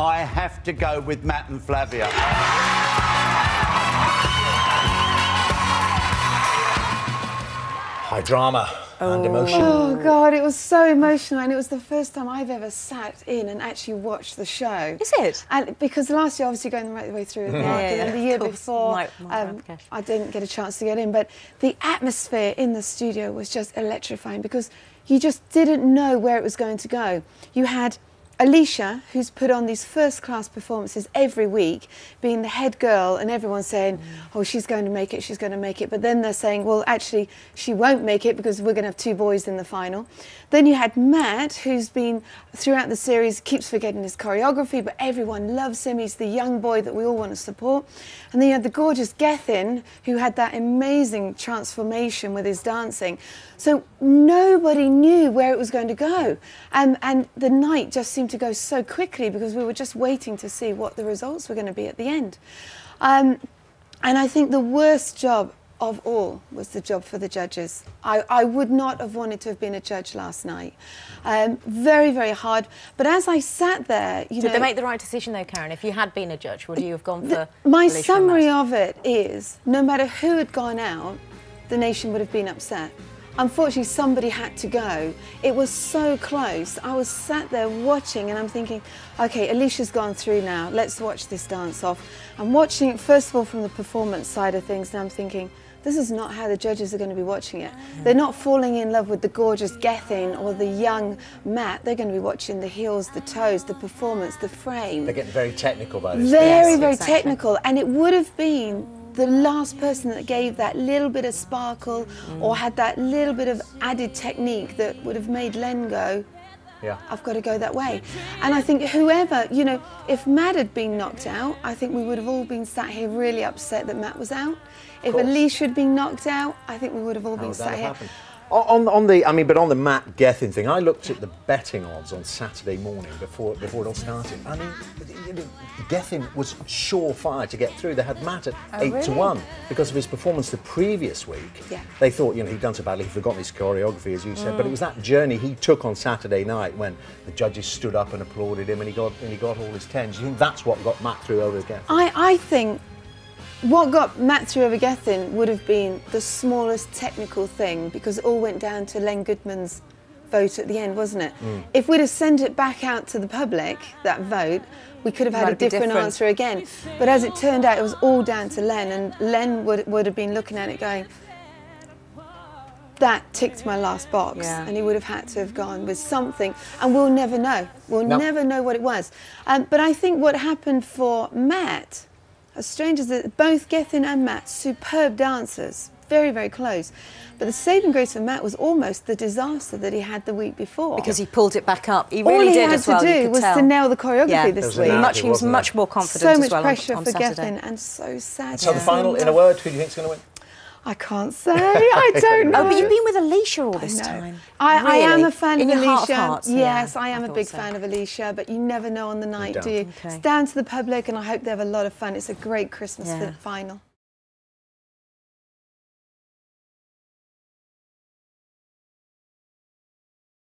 I have to go with Matt and Flavia. High drama and emotion. Oh, God, it was so emotional, and it was the first time I've ever sat in and actually watched the show. Is it? And because last year, obviously, going right the way through with Mark, and then the year before, Mark I didn't get a chance to get in, but the atmosphere in the studio was just electrifying because you just didn't know where it was going to go. You had Alicia, who's put on these first-class performances every week, being the head girl, and everyone's saying, oh, she's going to make it, she's going to make it. But then they're saying, well, actually, she won't make it because we're going to have 2 boys in the final. Then you had Matt, who's been, throughout the series, keeps forgetting his choreography, but everyone loves him. He's the young boy that we all want to support. And then you had the gorgeous Gethin, who had that amazing transformation with his dancing. So nobody knew where it was going to go. And the night just seemed to go so quickly because we were just waiting to see what the results were going to be at the end. And I think the worst job of all was the job for the judges. I would not have wanted to have been a judge last night. Very, very hard. But as I sat there, you know... Did they make the right decision though, Karen? If you had been a judge, would you have gone for... My summary of it is, no matter who had gone out, the nation would have been upset. Unfortunately, somebody had to go. It was so close. I was sat there watching and I'm thinking, OK, Alicia's gone through now. Let's watch this dance off. I'm watching it, first of all, from the performance side of things, and I'm thinking, this is not how the judges are going to be watching it. They're not falling in love with the gorgeous Gethin or the young Matt. They're going to be watching the heels, the toes, the performance, the frame. They're getting very technical by this. Very, very technical. And it would have been the last person that gave that little bit of sparkle or had that little bit of added technique that would have made Len go, yeah, I've got to go that way. And I think whoever, you know, if Matt had been knocked out, I think we would have all been sat here really upset that Matt was out. If Alicia had been knocked out, I think we would have all been sat here. On the Matt Gethin thing, I looked at the betting odds on Saturday morning before it all started. I mean, Gethin was surefire to get through. They had Matt at 8 to 1 because of his performance the previous week. Yeah. They thought, you know, he'd done so badly, he'd forgotten his choreography, as you said. But it was that journey he took on Saturday night when the judges stood up and applauded him, and he got all his 10s. Do you think that's what got Matt through over Gethin? I think what got Matt through over Gethin would have been the smallest technical thing, because it all went down to Len Goodman's vote at the end, wasn't it? If we'd have sent it back out to the public, that vote, we could have had a different answer again. But as it turned out, it was all down to Len, and Len would have been looking at it going, that ticked my last box, and he would have had to have gone with something, and we'll never know. We'll never know what it was. But I think what happened for Matt, as strange as it, both Gethin and Matt, superb dancers, very, very close. But the saving grace for Matt was almost the disaster that he had the week before. Because he pulled it back up. He really did as well. All he had to do was to nail the choreography this week. He was much more confident as well on Saturday. So much pressure for Gethin, and so sad. So the final, in a word, who do you think's going to win? I can't say. I don't know. Oh, but you've been with Alicia all this time. I am a fan of Alicia. In your heart of hearts, yes, I am a big fan of Alicia, but you never know on the night, do you? It's down to the public, and I hope they have a lot of fun. It's a great Christmas final.